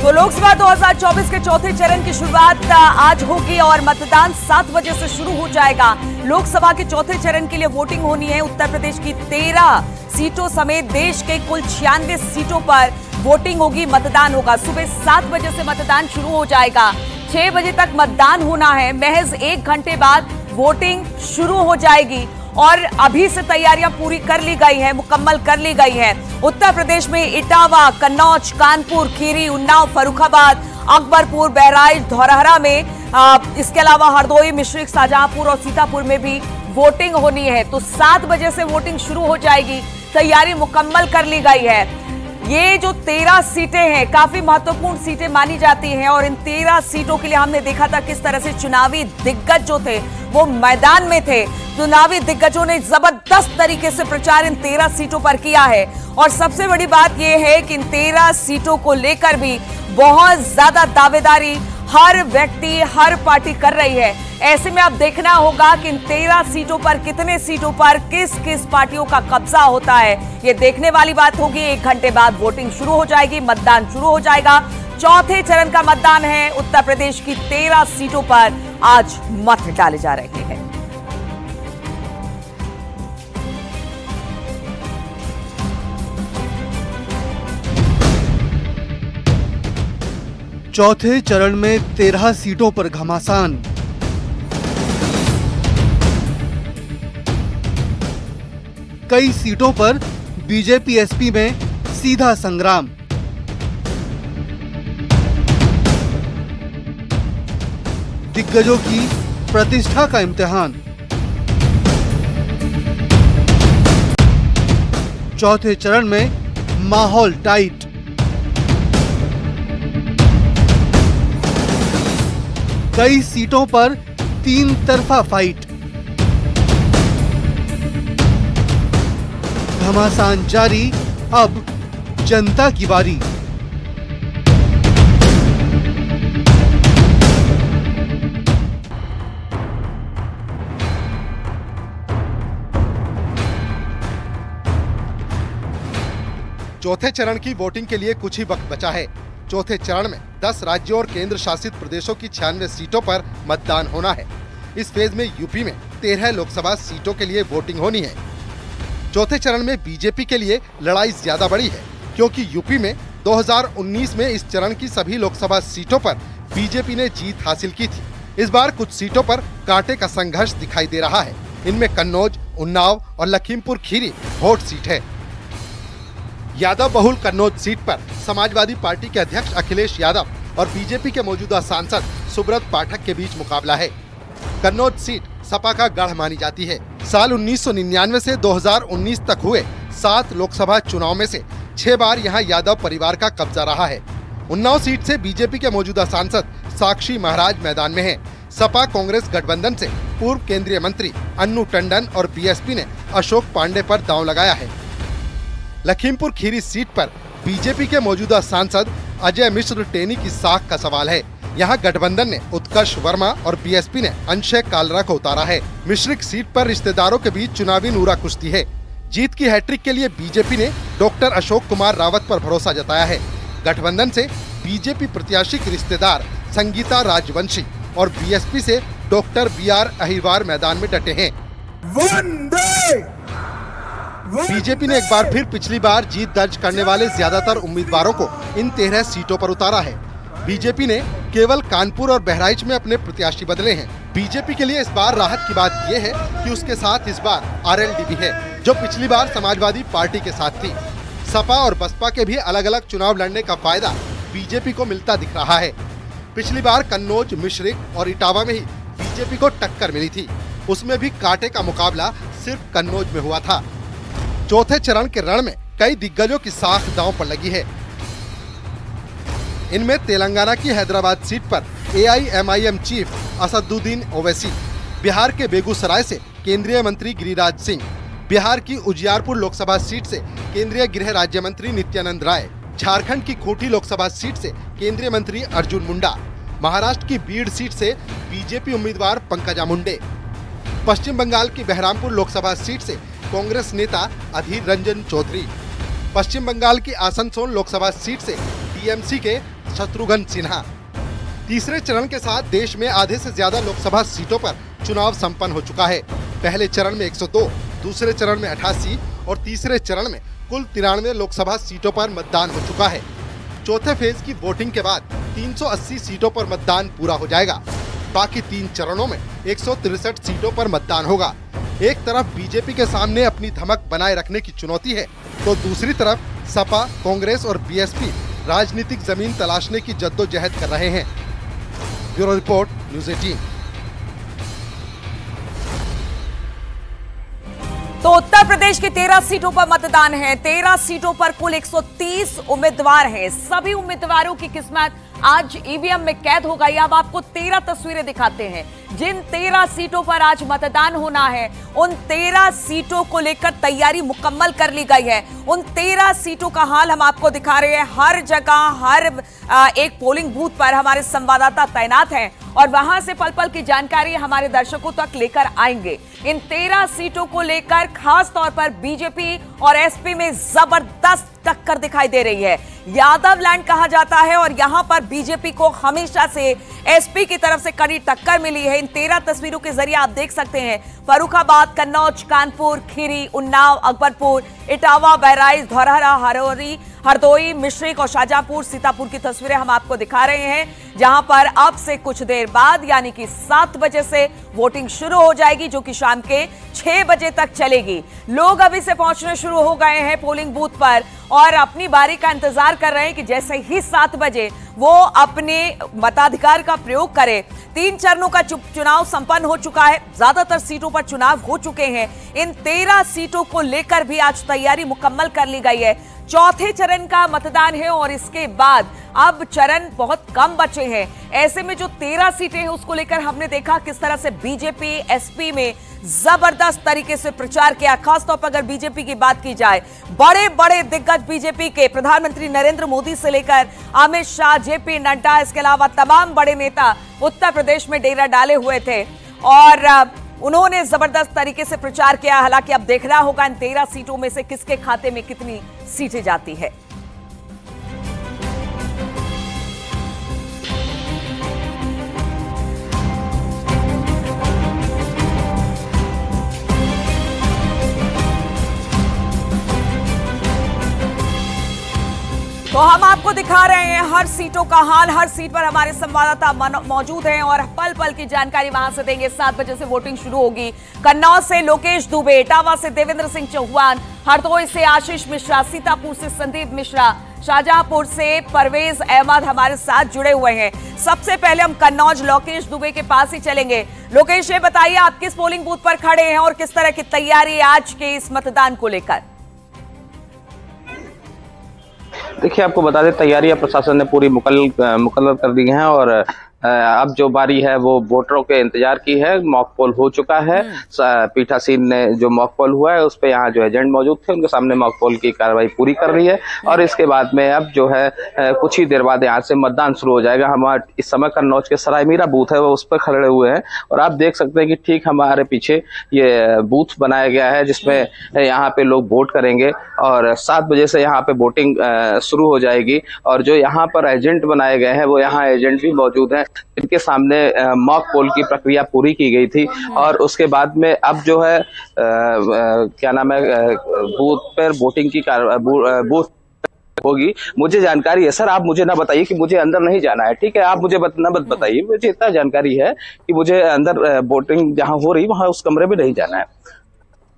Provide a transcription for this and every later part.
तो लोकसभा 2024 के चौथे चरण की शुरुआत आज होगी और मतदान 7 बजे से शुरू हो जाएगा। लोकसभा के चौथे चरण के लिए वोटिंग होनी है। उत्तर प्रदेश की 13 सीटों समेत देश के कुल 96 सीटों पर वोटिंग होगी, मतदान होगा। सुबह 7 बजे से मतदान शुरू हो जाएगा। 6 बजे तक मतदान होना है। महज 1 घंटे बाद वोटिंग शुरू हो जाएगी और अभी से तैयारियां पूरी कर ली गई है, मुकम्मल कर ली गई है। उत्तर प्रदेश में इटावा, कन्नौज, कानपुर, खीरी, उन्नाव, फर्रुखाबाद, अकबरपुर, बहराइच, धौरहरा में इसके अलावा हरदोई, मिश्रिख, शाहजहांपुर और सीतापुर में भी वोटिंग होनी है। तो 7 बजे से वोटिंग शुरू हो जाएगी। तैयारी मुकम्मल कर ली गई है। ये जो 13 सीटें हैं काफी महत्वपूर्ण सीटें मानी जाती हैं और इन 13 सीटों के लिए हमने देखा था किस तरह से चुनावी दिग्गज जो थे वो मैदान में थे। चुनावी दिग्गजों ने जबरदस्त तरीके से प्रचार इन 13 सीटों पर किया है और सबसे बड़ी बात यह है कि इन 13 सीटों को लेकर भी बहुत ज्यादा दावेदारी हर व्यक्ति, हर पार्टी कर रही है। ऐसे में अब देखना होगा कि इन 13 सीटों पर कितने सीटों पर किस किस पार्टियों का कब्जा होता है। ये देखने वाली बात होगी। 1 घंटे बाद वोटिंग शुरू हो जाएगी, मतदान शुरू हो जाएगा। चौथे चरण का मतदान है। उत्तर प्रदेश की 13 सीटों पर आज मत डाले जा रहे हैं। चौथे चरण में 13 सीटों पर घमासान। कई सीटों पर बीजेपी एसपी में सीधा संग्राम। दिग्गजों की प्रतिष्ठा का इम्तिहान। चौथे चरण में माहौल टाइट। कई सीटों पर 3 तरफा फाइट। घमासान जारी, अब जनता की बारी। चौथे चरण की वोटिंग के लिए कुछ ही वक्त बचा है। चौथे चरण में 10 राज्यों और केंद्र शासित प्रदेशों की 96 सीटों पर मतदान होना है। इस फेज में यूपी में 13 लोकसभा सीटों के लिए वोटिंग होनी है। चौथे चरण में बीजेपी के लिए लड़ाई ज्यादा बड़ी है क्योंकि यूपी में 2019 में इस चरण की सभी लोकसभा सीटों पर बीजेपी ने जीत हासिल की थी। इस बार कुछ सीटों पर कांटे का संघर्ष दिखाई दे रहा है। इनमें कन्नौज, उन्नाव और लखीमपुर खीरी हॉट सीट है। यादव बहुल कन्नौज सीट पर समाजवादी पार्टी के अध्यक्ष अखिलेश यादव और बीजेपी के मौजूदा सांसद सुब्रत पाठक के बीच मुकाबला है। कन्नौज सीट सपा का गढ़ मानी जाती है। साल 1999 से 2019 तक हुए 7 लोकसभा चुनाव में से 6 बार यहां यादव परिवार का कब्जा रहा है। उन्नाव सीट से बीजेपी के मौजूदा सांसद साक्षी महाराज मैदान में हैं। सपा कांग्रेस गठबंधन से पूर्व केंद्रीय मंत्री अन्नू टंडन और बीएसपी ने अशोक पांडे पर दांव लगाया है। लखीमपुर खीरी सीट पर बीजेपी के मौजूदा सांसद अजय मिश्र टेनी की साख का सवाल है। यहाँ गठबंधन ने उत्कर्ष वर्मा और बीएसपी ने अंशय कालरा को उतारा है। मिश्रिक सीट पर रिश्तेदारों के बीच चुनावी नूरा कुश्ती है। जीत की हैट्रिक के लिए बीजेपी ने डॉक्टर अशोक कुमार रावत पर भरोसा जताया है। गठबंधन से बीजेपी प्रत्याशी की रिश्तेदार संगीता राजवंशी और बीएसपी से डॉक्टर बीआर अहिरवार मैदान में डटे हैं। बीजेपी ने एक बार फिर पिछली बार जीत दर्ज करने वाले ज्यादातर उम्मीदवारों को इन 13 सीटों पर उतारा है। बीजेपी ने केवल कानपुर और बहराइच में अपने प्रत्याशी बदले हैं। बीजेपी के लिए इस बार राहत की बात यह है कि उसके साथ इस बार आरएलडी भी है, जो पिछली बार समाजवादी पार्टी के साथ थी। सपा और बसपा के भी अलग अलग चुनाव लड़ने का फायदा बीजेपी को मिलता दिख रहा है। पिछली बार कन्नौज, मिश्रिख और इटावा में ही बीजेपी को टक्कर मिली थी। उसमें भी कांटे का मुकाबला सिर्फ कन्नौज में हुआ था। चौथे चरण के रण में कई दिग्गजों की साख दांव पर लगी है। इनमें तेलंगाना की हैदराबाद सीट पर एआईएमआईएम चीफ असदुद्दीन ओवैसी, बिहार के बेगूसराय से केंद्रीय मंत्री गिरिराज सिंह, बिहार की उजियारपुर लोकसभा सीट से केंद्रीय गृह राज्य मंत्री नित्यानंद राय, झारखंड की खूंटी लोकसभा सीट से केंद्रीय मंत्री अर्जुन मुंडा, महाराष्ट्र की बीड़ सीट से बीजेपी उम्मीदवार पंकजा मुंडे, पश्चिम बंगाल की बहरामपुर लोकसभा सीट से कांग्रेस नेता अधीर रंजन चौधरी, पश्चिम बंगाल की आसनसोल लोकसभा सीट से टीएमसी के शत्रुघ्न सिन्हा। तीसरे चरण के साथ देश में आधे से ज्यादा लोकसभा सीटों पर चुनाव संपन्न हो चुका है। पहले चरण में 102, दूसरे चरण में 88 और तीसरे चरण में कुल 93 लोकसभा सीटों पर मतदान हो चुका है। चौथे फेज की वोटिंग के बाद 380 सीटों पर मतदान पूरा हो जाएगा। बाकी 3 चरणों में 163 सीटों पर मतदान होगा। एक तरफ बीजेपी के सामने अपनी धमक बनाए रखने की चुनौती है, तो दूसरी तरफ सपा, कांग्रेस और बीएसपी राजनीतिक जमीन तलाशने की जद्दोजहद कर रहे हैं। Bureau report, news 18। तो उत्तर प्रदेश की 13 सीटों पर मतदान है। 13 सीटों पर कुल 130 उम्मीदवार हैं। सभी उम्मीदवारों की किस्मत आज ईवीएम में कैद हो गई। अब आपको 13 तस्वीरें दिखाते हैं। जिन 13 सीटों पर आज मतदान होना है, उन 13 सीटों को लेकर तैयारी मुकम्मल कर ली गई है। उन 13 सीटों का हाल हम आपको दिखा रहे हैं। हर जगह, हर एक पोलिंग बूथ पर हमारे संवाददाता तैनात हैं और वहां से पल पल की जानकारी हमारे दर्शकों तक लेकर आएंगे। इन 13 सीटों को लेकर खास तौर पर बीजेपी और एसपी में जबरदस्त टक्कर दिखाई दे रही है। यादव लैंड कहा जाता है और यहां पर बीजेपी को हमेशा से एसपी की तरफ से कड़ी टक्कर मिली है। इन 13 तस्वीरों के जरिए आप देख सकते हैं फर्रुखाबाद, कन्नौज, कानपुर, खीरी, उन्नाव, अकबरपुर, इटावा, बहराइच, धौरहरा, हरौरी, हरदोई, मिश्रिक और शाहजहांपुर, सीतापुर की तस्वीरें हम आपको दिखा रहे हैं, जहां पर अब से कुछ देर बाद यानी कि 7 बजे से वोटिंग शुरू हो जाएगी, जो कि शाम के 6 बजे तक चलेगी। लोग अभी से पहुंचने शुरू हो गए हैं पोलिंग बूथ पर और अपनी बारी का इंतजार कर रहे हैं कि जैसे ही 7 बजे वो अपने मताधिकार का प्रयोग करें। 3 चरणों का चुनाव संपन्न हो चुका है। ज्यादातर सीटों पर चुनाव हो चुके हैं। इन 13 सीटों को लेकर भी आज तैयारी मुकम्मल कर ली गई है। चौथे चरण का मतदान है और इसके बाद अब चरण बहुत कम बचे हैं। ऐसे में जो 13 सीटें हैं उसको लेकर हमने देखा किस तरह से बीजेपी एसपी में जबरदस्त तरीके से प्रचार किया। खासतौर पर अगर बीजेपी की बात की जाए, बड़े बड़े दिग्गज बीजेपी के प्रधानमंत्री नरेंद्र मोदी से लेकर अमित शाह, जेपी नड्डा, इसके अलावा तमाम बड़े नेता उत्तर प्रदेश में डेरा डाले हुए थे और उन्होंने जबरदस्त तरीके से प्रचार किया। हालांकि अब देखना होगा इन 13 सीटों में से किसके खाते में कितनी सीटें जाती है। तो हम आपको दिखा रहे हैं हर सीटों का हाल। हर सीट पर हमारे संवाददाता मौजूद हैं और पल पल की जानकारी वहां से देंगे। 7 बजे से वोटिंग शुरू होगी। कन्नौज से लोकेश दुबे, इटावा से देवेंद्र सिंह चौहान, हरदोई से आशीष मिश्रा, सीतापुर से संदीप मिश्रा, शाहजहांपुर से परवेज अहमद हमारे साथ जुड़े हुए हैं। सबसे पहले हम कन्नौज लोकेश दुबे के पास ही चलेंगे। लोकेश, ये बताइए आप किस पोलिंग बूथ पर खड़े हैं और किस तरह की तैयारी आज के इस मतदान को लेकर? देखिए, आपको बता दें, तैयारियां प्रशासन ने पूरी मुकम्मल कर दी हैं और अब जो बारी है वो वोटरों के इंतजार की है। मॉक पोल हो चुका है। पीठासीन ने जो मॉक पोल हुआ है उस पे यहाँ जो एजेंट मौजूद थे उनके सामने मॉक पोल की कार्रवाई पूरी कर रही है और इसके बाद में अब जो है कुछ ही देर बाद यहाँ से मतदान शुरू हो जाएगा। हम इस समय कन्नौज के सरायमीरा बूथ है वो उस पर खड़े हुए हैं और आप देख सकते हैं कि ठीक हमारे पीछे ये बूथ बनाया गया है जिसमें यहाँ पे लोग वोट करेंगे और 7 बजे से यहाँ पे वोटिंग शुरू हो जाएगी। और जो यहाँ पर एजेंट बनाए गए हैं वो यहाँ एजेंट भी मौजूद हैं, इनके सामने मॉक पोल की प्रक्रिया पूरी की गई थी और उसके बाद में अब जो है क्या नाम है, बूथ पर वोटिंग की बूथ होगी। मुझे जानकारी है सर, आप मुझे ना बताइए कि मुझे अंदर नहीं जाना है, ठीक है? आप मुझे बताइए, मुझे इतना जानकारी है कि मुझे अंदर वोटिंग जहां हो रही वहां उस कमरे में नहीं जाना है।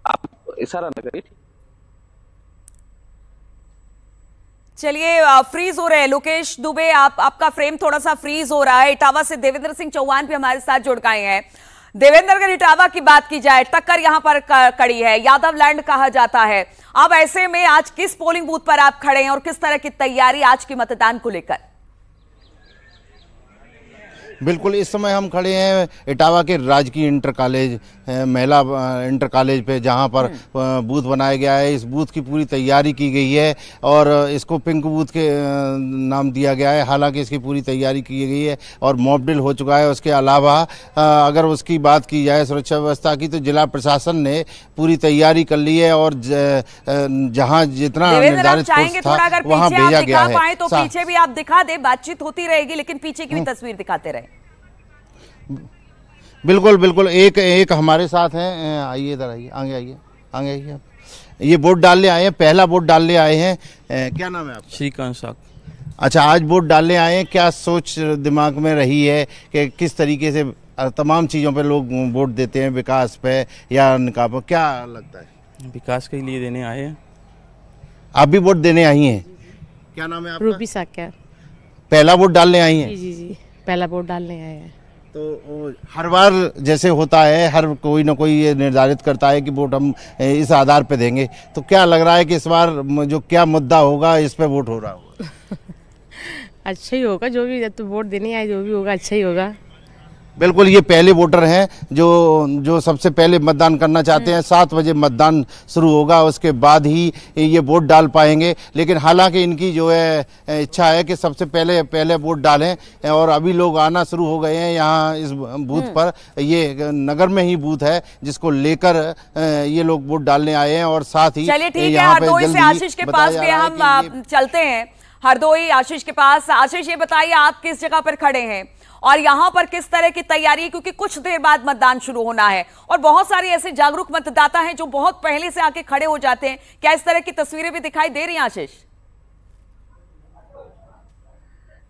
आप इशारा न करिए। चलिए, फ्रीज हो रहे हैं लोकेश दुबे, आपका फ्रेम थोड़ा सा फ्रीज हो रहा है। इटावा से देवेंद्र सिंह चौहान भी हमारे साथ जुड़ गए हैं। देवेंद्र, अगर इटावा की बात की जाए, टक्कर यहां पर कड़ी है, यादव लैंड कहा जाता है। अब ऐसे में आज किस पोलिंग बूथ पर आप खड़े हैं और किस तरह की तैयारी आज के मतदान को लेकर? बिल्कुल, इस समय हम खड़े हैं इटावा के राजकीय इंटर कॉलेज, महिला इंटर कॉलेज पे, जहां पर बूथ बनाया गया है। इस बूथ की पूरी तैयारी की गई है और इसको पिंक बूथ के नाम दिया गया है। हालांकि इसकी पूरी तैयारी की गई है और मॉक ड्रिल हो चुका है। उसके अलावा अगर उसकी बात की जाए सुरक्षा व्यवस्था की, तो जिला प्रशासन ने पूरी तैयारी कर ली है और जहां जितना निर्धारित फोर्स था वहां भेजा गया है। तो पीछे भी आप दिखा दे, बातचीत होती रहेगी लेकिन पीछे की भी तस्वीर दिखाते रहे। बिल्कुल बिल्कुल, एक हमारे साथ हैं, आइए इधर आइए, आगे आइए, आगे आइए। आप ये वोट डालने आए हैं, पहला वोट डालने आए हैं, क्या नाम है आपका? श्रीकांत साग। अच्छा, आज वोट डालने आए हैं, क्या सोच दिमाग में रही है कि किस तरीके से तमाम चीज़ों पे लोग वोट देते हैं, विकास पे या निकाह पे, क्या लगता है? विकास के लिए देने आए हैं। आप भी वोट देने आई हैं? क्या नाम है आपका? रूबी साक्या। पहला वोट डालने आई हैं? जी, पहला वोट डालने आए हैं। तो हर बार जैसे होता है, हर कोई ना कोई ये निर्धारित करता है कि वोट हम इस आधार पे देंगे, तो क्या लग रहा है कि इस बार जो क्या मुद्दा होगा इस पे वोट हो रहा होगा? अच्छा ही होगा, जो भी तो वोट देने आए जो भी होगा अच्छा ही होगा। बिल्कुल, ये पहले वोटर हैं जो सबसे पहले मतदान करना चाहते हैं। 7 बजे मतदान शुरू होगा, उसके बाद ही ये वोट डाल पाएंगे। लेकिन हालांकि इनकी जो है इच्छा है कि सबसे पहले वोट डालें और अभी लोग आना शुरू हो गए हैं यहाँ इस बूथ पर। ये नगर में ही बूथ है जिसको लेकर ये लोग वोट डालने आए हैं और साथ ही चलिए ठीक है, हरदोई से आशीष के पास भी हम चलते हैं। हरदोई आशीष के पास। आशीष, ये बताइए आप किस जगह पर खड़े हैं और यहाँ पर किस तरह की तैयारी है, क्योंकि कुछ देर बाद मतदान शुरू होना है और बहुत सारे ऐसे जागरूक मतदाता हैं जो बहुत पहले से आके खड़े हो जाते हैं। क्या इस तरह की तस्वीरें भी दिखाई दे रही हैं आशीष?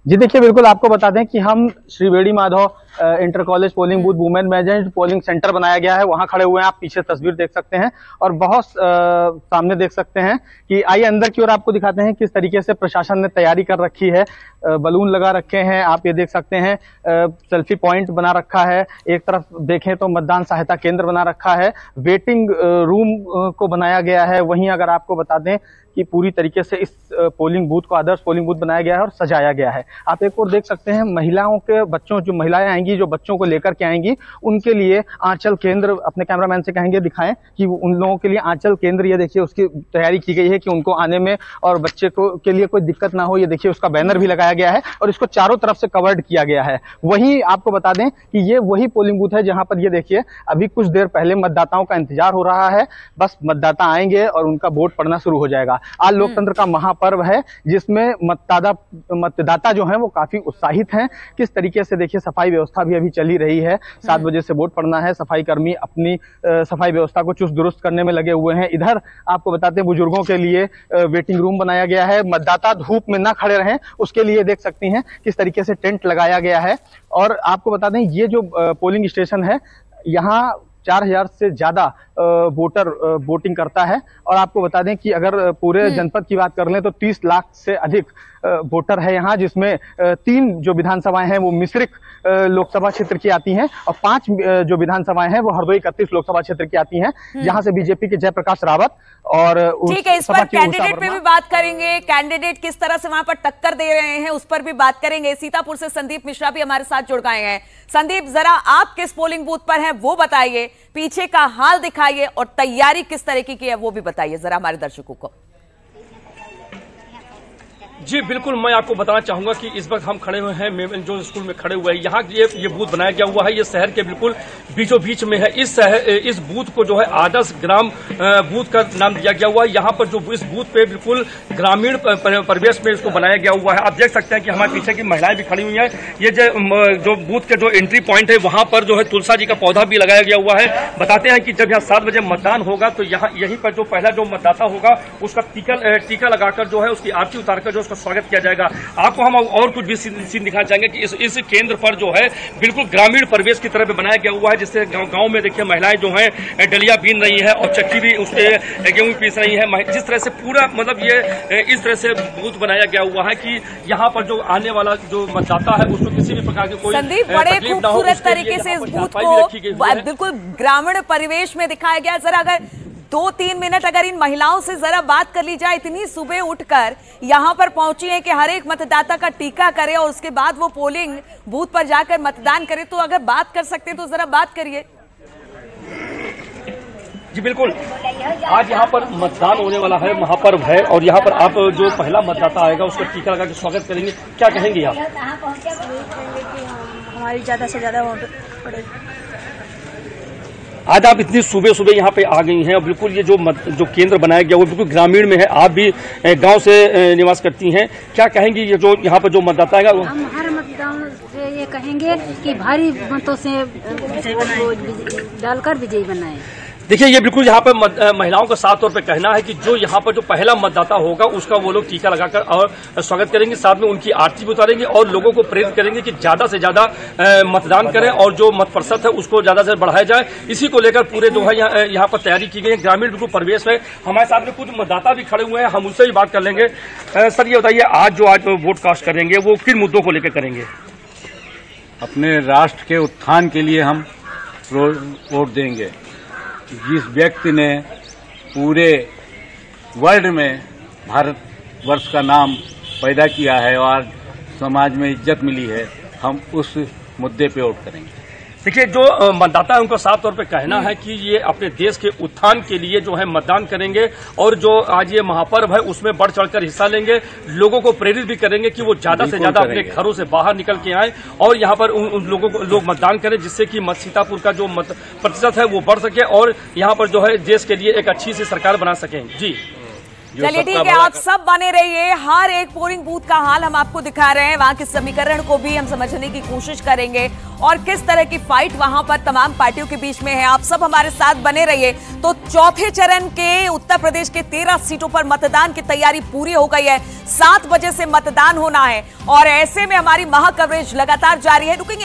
जी देखिए, बिल्कुल आपको बता दें कि हम श्री बेड़ी Madhav inter college polling booth women management polling centre बनाया गया है, वहां खड़े हुए हैं। आप पीछे तस्वीर देख सकते हैं और बहुत सामने देख सकते हैं कि आइए अंदर की ओर आपको दिखाते हैं किस तरीके से प्रशासन ने तैयारी कर रखी है। बलून लगा रखे हैं, आप ये देख सकते हैं, सेल्फी पॉइंट बना रखा है। एक तरफ देखें तो मतदान सहायता केंद्र बना रखा है, वेटिंग रूम को बनाया गया है। वहीं अगर आपको बता दें कि पूरी तरीके से इस पोलिंग बूथ को आदर्श पोलिंग बूथ बनाया गया है और सजाया गया है। आप एक और देख सकते हैं, महिलाओं के बच्चों, जो महिलाएं आएंगी, जो बच्चों को लेकर के आएंगी, उनके लिए आंचल केंद्र, अपने कैमरामैन से कहेंगे दिखाएं कि उन लोगों के लिए आंचल केंद्र, ये देखिए उसकी तैयारी की गई है कि उनको आने में और बच्चे को के लिए कोई दिक्कत ना हो। ये देखिए उसका बैनर भी लगाया गया है और इसको चारों तरफ से कवर्ड किया गया है। वहीं आपको बता दें कि ये वही पोलिंग बूथ है जहां पर ये देखिए अभी कुछ देर पहले मतदाताओं का इंतजार हो रहा है। बस मतदाता आएंगे और उनका वोट पड़ना शुरू हो जाएगा। आज लोकतंत्र का महापर्व है जिसमें मतदाता जो हैं वो काफी उत्साहित हैं। किस तरीके से देखिए सफाई व्यवस्था भी अभी चली रही है। 7 बजे से वोट पड़ना है। सफाई कर्मी अपनी सफाई व्यवस्था को चुस्त दुरुस्त करने में लगे हुए हैं। इधर आपको बताते हैं बुजुर्गों के लिए वेटिंग रूम बनाया गया है। मतदाता धूप में ना खड़े रहें उसके लिए देख सकती हैं किस तरीके से टेंट लगाया गया है। और आपको बता दें ये जो पोलिंग स्टेशन है, यहाँ 4000 से ज्यादा वोटर वोटिंग करता है। और आपको बता दें कि अगर पूरे जनपद की बात कर लें तो 30 लाख से अधिक वोटर है यहाँ, जिसमें 3 जो विधानसभाएं हैं वो मिश्रिक लोकसभा क्षेत्र की आती हैं और 5 जो विधानसभाएं हैं वो हरदोई 31 लोकसभा क्षेत्र की आती हैं, जहां से बीजेपी के जयप्रकाश रावत और ठीक है, इस पर कैंडिडेट पे भी बात करेंगे। कैंडिडेट किस तरह से वहां पर टक्कर दे रहे हैं उस पर भी बात करेंगे। सीतापुर से संदीप मिश्रा भी हमारे साथ जुड़ गए हैं। संदीप, जरा आप किस पोलिंग बूथ पर हैं वो बताइए, पीछे का हाल दिखाइए और तैयारी किस तरीके की है वो भी बताइए जरा हमारे दर्शकों को। जी बिल्कुल, मैं आपको बताना चाहूंगा कि इस वक्त हम खड़े हुए हैं जो स्कूल में खड़े हुए हैं। यहाँ ये बूथ बनाया गया हुआ है, ये शहर के बिल्कुल बीचों बीच में है। इस बूथ को जो है आदर्श ग्राम बूथ का नाम दिया गया हुआ है। यहाँ पर जो इस बूथ पे बिल्कुल ग्रामीण परिवेश में इसको बनाया गया हुआ है। आप देख सकते हैं कि हमारे पीछे की महिलाएं भी खड़ी हुई हैं। ये जो बूथ के जो एंट्री पॉइंट है वहां पर जो है तुलसा जी का पौधा भी लगाया गया हुआ है। बताते हैं कि जब यहाँ 7 बजे मतदान होगा तो यहाँ यहीं पर जो पहला जो मतदाता होगा उसका टीका लगाकर जो है उसकी आरती उतारकर जो स्वागत किया जाएगा। आपको हम और कुछ भी सीन दिखाना चाहेंगे कि इस केंद्र पर जो है बिल्कुल ग्रामीण परिवेश की तरह भी बनाया गया हुआ है, जिससे गांव में देखिए महिलाएं जो हैं डलिया बीन रही है और चक्की भी उसके गेहूं पीस रही है। जिस तरह से पूरा मतलब ये इस तरह से बूथ बनाया गया हुआ है कि यहाँ पर जो आने वाला जो मतदाता है उसको किसी भी प्रकार की कोई संदीप, बड़े खूबसूरत तरीके से इस बूथ को बिल्कुल ग्रामीण परिवेश में दिखाया गया। जरा अगर 2-3 मिनट अगर इन महिलाओं से जरा बात कर ली जाए, इतनी सुबह उठकर यहां पर पहुंची है कि हर एक मतदाता का टीका करे और उसके बाद वो पोलिंग बूथ पर जाकर मतदान करे। तो अगर बात कर सकते हैं तो जरा बात करिए। जी बिल्कुल, आज यहाँ पर मतदान होने वाला है, महापर्व है, और यहाँ पर आप जो पहला मतदाता आएगा उसका टीका लगा के स्वागत करेंगे, क्या कहेंगे आप? हमारी ज्यादा से ज्यादा वोट पड़े। आज आप इतनी सुबह सुबह यहाँ पे आ गई हैं और बिल्कुल ये जो केंद्र बनाया गया वो बिल्कुल ग्रामीण में है, आप भी गांव से निवास करती हैं, क्या कहेंगी ये जो यहाँ पर जो मतदाता आएगा? हम हर मतदान से ये कहेंगे कि भारी मतों से डालकर विजयी बनाए। देखिए, ये बिल्कुल यहाँ पर महिलाओं का साफ तौर पे कहना है कि जो यहाँ पर जो पहला मतदाता होगा उसका वो लोग टीका लगाकर और स्वागत करेंगे, साथ में उनकी आरती भी उतारेंगे और लोगों को प्रेरित करेंगे कि ज्यादा से ज्यादा मतदान करें और जो मत प्रतिशत है उसको ज्यादा से बढ़ाया जाए। इसी को लेकर पूरे जो है यहाँ पर तैयारी की गई है। ग्रामीण बिल्कुल परिवेश है, हमारे सामने कुछ मतदाता भी खड़े हुए हैं, हम उनसे भी बात कर लेंगे। सर ये बताइए, आज वोट कास्ट करेंगे वो किन मुद्दों को लेकर करेंगे? अपने राष्ट्र के उत्थान के लिए हम वोट देंगे। जिस व्यक्ति ने पूरे वर्ल्ड में भारतवर्ष का नाम पैदा किया है और समाज में इज्जत मिली है, हम उस मुद्दे पे वोट करेंगे। देखिए, जो मतदाता है उनका साफ तौर पे कहना है कि ये अपने देश के उत्थान के लिए जो है मतदान करेंगे और जो आज ये महापर्व है उसमें बढ़ चढ़कर हिस्सा लेंगे, लोगों को प्रेरित भी करेंगे कि वो ज्यादा से ज्यादा अपने घरों से बाहर निकल के आए और यहाँ पर उन लोगों को लोग मतदान करें, जिससे कि सीतापुर का जो मत प्रतिशत है वो बढ़ सके और यहाँ पर जो है देश के लिए एक अच्छी सी सरकार बना सकें। जी चलिए ठीक है, आप सब बने रहिए। हर एक पोलिंग बूथ का हाल हम आपको दिखा रहे हैं, वहां के समीकरण को भी हम समझने की कोशिश करेंगे और किस तरह की फाइट वहां पर तमाम पार्टियों के बीच में है। आप सब हमारे साथ बने रहिए। तो चौथे चरण के उत्तर प्रदेश के 13 सीटों पर मतदान की तैयारी पूरी हो गई है। 7 बजे से मतदान होना है और ऐसे में हमारी महा कवरेज लगातार जारी है। रुकेंगे